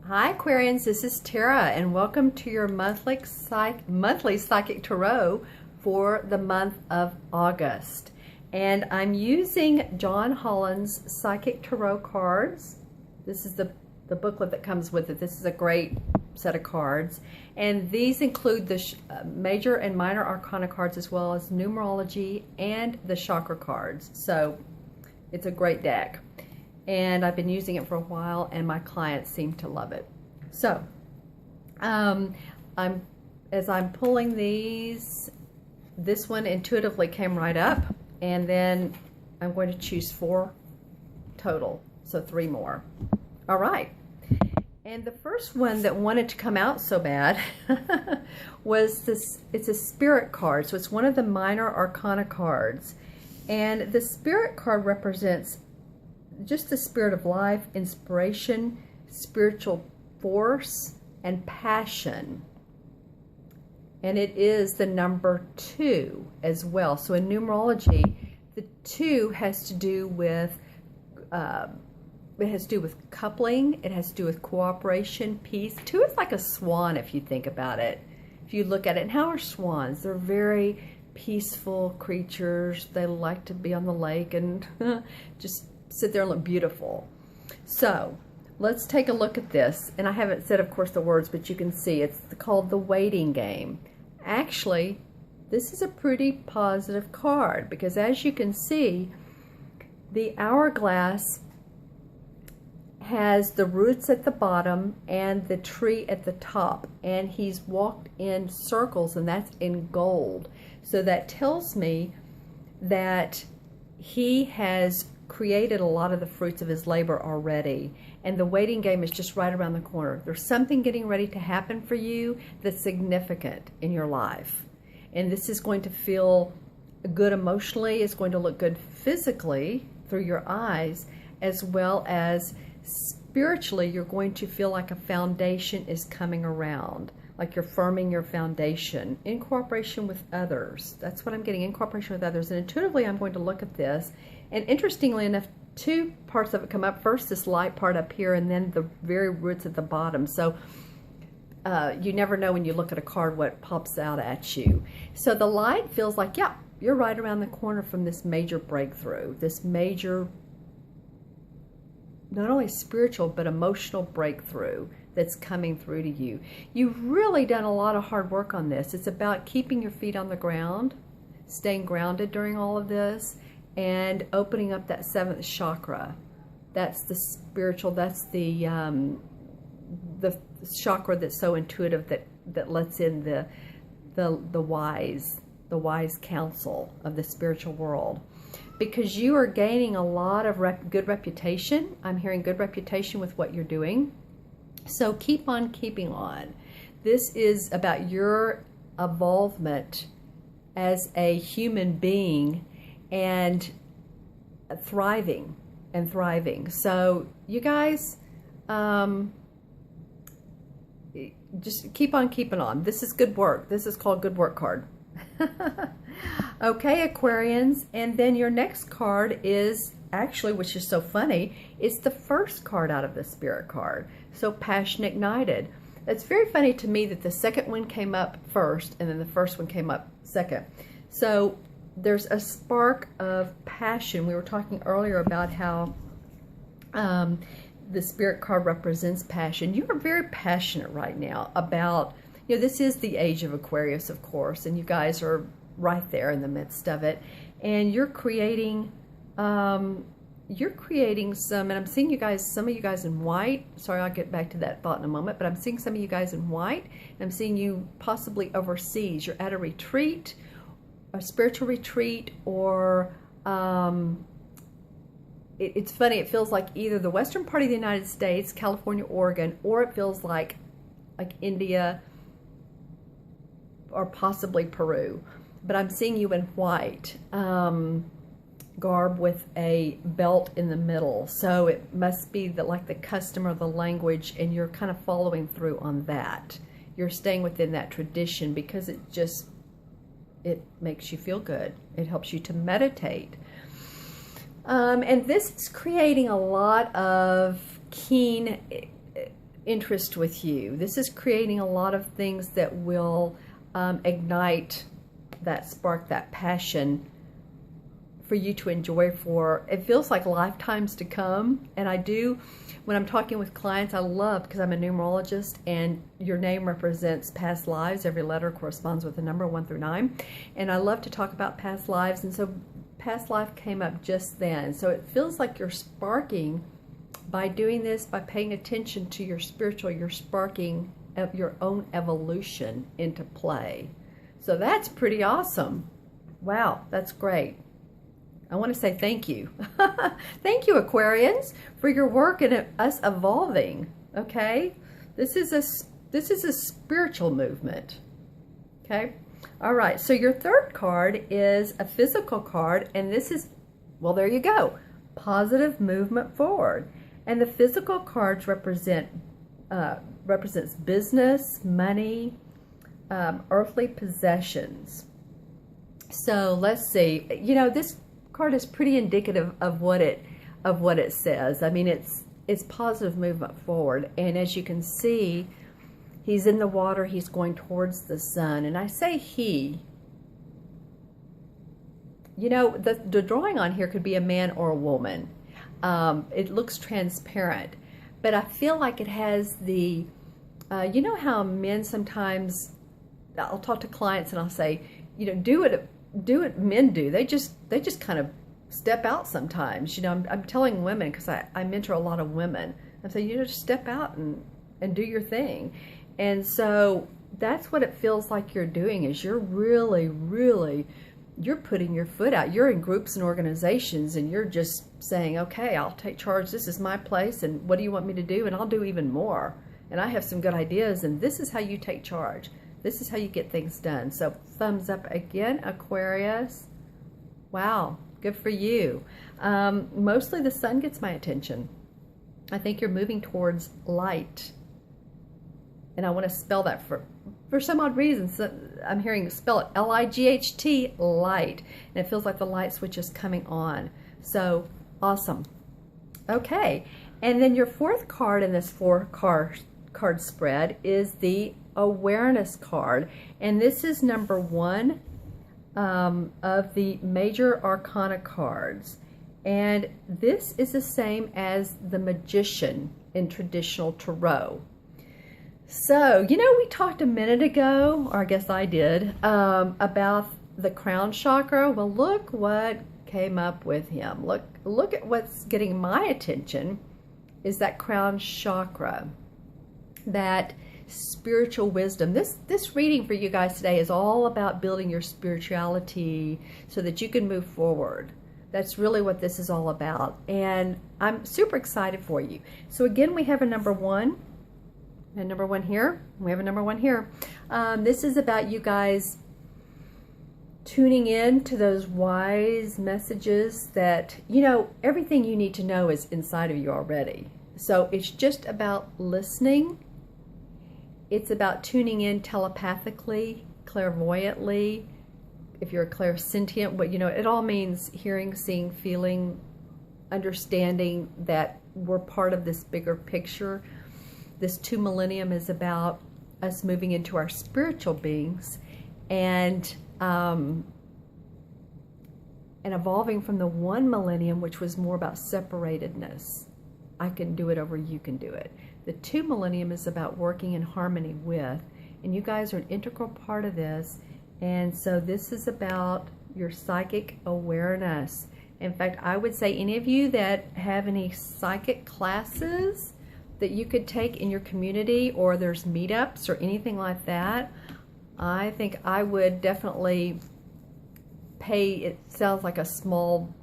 Hi Aquarians, this is Tara and welcome to your monthly Psychic Tarot for the month of August. And I'm using John Holland's Psychic Tarot cards. This is the booklet that comes with it. This is a great set of cards. And these include the major and minor arcana cards as well as numerology and the chakra cards. So it's a great deck. And I've been using it for a while and my clients seem to love it. So as I'm pulling these, this one intuitively came right up, and then I'm going to choose 4 total, so 3 more. All right, and the first one that wanted to come out so bad was this. It's a spirit card, so it's one of the minor arcana cards, and the spirit card represents just the spirit of life, inspiration, spiritual force, and passion. And it is the number 2 as well. So in numerology, the 2 has to do with coupling. It has to do with cooperation, peace. 2 is like a swan if you think about it. If you look at it, and how are swans? They're very peaceful creatures. They like to be on the lake and just sit there and look beautiful. So let's take a look at this. And I haven't said, of course, the words, but you can see it's called the waiting game. Actually, this is a pretty positive card because, as you can see, the hourglass has the roots at the bottom and the tree at the top, and he's walked in circles, and that's in gold. So that tells me that he has created a lot of the fruits of his labor already, and the waiting game is just right around the corner. There's something getting ready to happen for you that's significant in your life, and this is going to feel good emotionally. It's going to look good physically through your eyes, as well as spiritually. You're going to feel like a foundation is coming around, like you're firming your foundation in cooperation with others. That's what I'm getting, in cooperation with others. And intuitively, I'm going to look at this. And interestingly enough, 2 parts of it come up. First, this light part up here, and then the very roots at the bottom. So you never know when you look at a card what pops out at you. So the light feels like, yeah, you're right around the corner from this major breakthrough, this major, not only spiritual, but emotional breakthrough that's coming through to you. You've really done a lot of hard work on this. It's about keeping your feet on the ground, staying grounded during all of this, and opening up that 7th chakra. That's the spiritual, that's the chakra that's so intuitive, that lets in the wise counsel of the spiritual world. Because you are gaining a lot of good reputation. I'm hearing good reputation with what you're doing. So keep on keeping on. This is about your involvement as a human being and thriving and thriving. So you guys, just keep on keeping on. This is good work. This is called good work card. Okay, Aquarians, and then your next card is actually, which is so funny, it's the first card out of the spirit card. So Passion Ignited. It's very funny to me that the second one came up first and then the first one came up second. So there's a spark of passion. We were talking earlier about how the spirit card represents passion. You are very passionate right now about, this is the age of Aquarius, of course, and you guys are right there in the midst of it, and you're creating some, and I'm seeing you guys, some of you guys in white. Sorry, I'll get back to that thought in a moment, but I'm seeing some of you guys in white, and I'm seeing you possibly overseas. You're at a retreat, a spiritual retreat, or it's funny, it feels like either the western part of the United States, California, Oregon, or it feels like India or possibly Peru. But I'm seeing you in white, garb with a belt in the middle. So it must be like the custom or the language, and you're kind of following through on that. You're staying within that tradition because it makes you feel good. It helps you to meditate. And this is creating a lot of keen interest with you. This is creating a lot of things that will ignite that spark, that passion for you to enjoy for, it feels like lifetimes to come. And I do, when I'm talking with clients, I love, because I'm a numerologist and your name represents past lives. Every letter corresponds with a number 1 through 9. And I love to talk about past lives. And so past life came up just then. So it feels like you're sparking by doing this, by paying attention to your spiritual, you're sparking of your own evolution into play. So that's pretty awesome. Wow, that's great. I want to say thank you. Thank you, Aquarians, for your work and us evolving. Okay? This is a spiritual movement. Okay? All right. So your third card is a physical card, and this is, well, there you go. Positive movement forward. And the physical cards represents business, money, earthly possessions. So let's see. You know, this card is pretty indicative of what it says. I mean, it's positive movement forward, and as you can see, he's in the water, he's going towards the sun. And I say he, you know, the drawing on here could be a man or a woman. It looks transparent, but I feel like it has the you know how men sometimes, I'll talk to clients and I'll say, you know, do what men do. They just kind of step out sometimes. You know, I'm telling women, because I mentor a lot of women. I'm saying, you know, just step out and do your thing. And so that's what it feels like you're doing, is you're really, you're putting your foot out. You're in groups and organizations, and you're just saying, okay, I'll take charge. This is my place, and what do you want me to do? And I'll do even more. And I have some good ideas, and this is how you take charge. This is how you get things done. So thumbs up again, Aquarius. Wow, good for you. Mostly the sun gets my attention. I think you're moving towards light. And I want to spell that for some odd reason. So I'm hearing spell it L-I-G-H-T, light. And it feels like the light switch is coming on. So awesome. Okay. And then your fourth card in this four-card spread is the awareness card, and this is number 1 of the major arcana cards, and this is the same as the magician in traditional tarot. So, you know, we talked a minute ago, or I guess I did, about the crown chakra. Well, look what came up with him. Look at what's getting my attention is that crown chakra, that spiritual wisdom. This reading for you guys today is all about building your spirituality so that you can move forward. That's really what this is all about, and I'm super excited for you. So again, we have a number 1 and number 1 here. We have a number 1 here. This is about you guys tuning in to those wise messages that, you know, everything you need to know is inside of you already. So it's just about listening. It's about tuning in telepathically, clairvoyantly. If you're a clairsentient, but you know, it all means hearing, seeing, feeling, understanding that we're part of this bigger picture. This 2 millennium is about us moving into our spiritual beings and evolving from the 1 millennium, which was more about separatedness. I can do it over, you can do it. The 2 millennium is about working in harmony with, and you guys are an integral part of this. And so this is about your psychic awareness. In fact, I would say any of you that have any psychic classes that you could take in your community, or there's meetups or anything like that, I think I would definitely pay, it sounds like a small,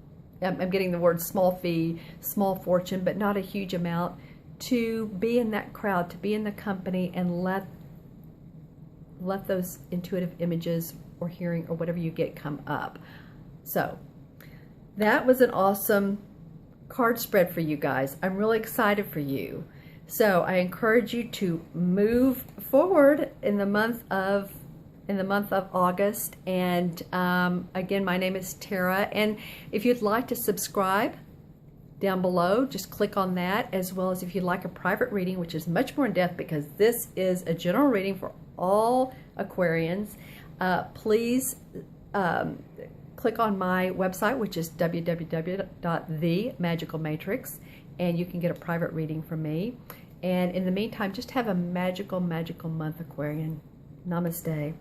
I'm getting the word small fee, small fortune, but not a huge amount, to be in that crowd, to be in the company, and let those intuitive images or hearing or whatever you get come up. So that was an awesome card spread for you guys. I'm really excited for you. So I encourage you to move forward in the month of August. And again, my name is Tara, and if you'd like to subscribe down below. Just click on that, as well as if you'd like a private reading, which is much more in depth, because this is a general reading for all Aquarians. Please click on my website, which is www.themagicalmatrix, and you can get a private reading from me. And in the meantime, just have a magical, magical month, Aquarian. Namaste.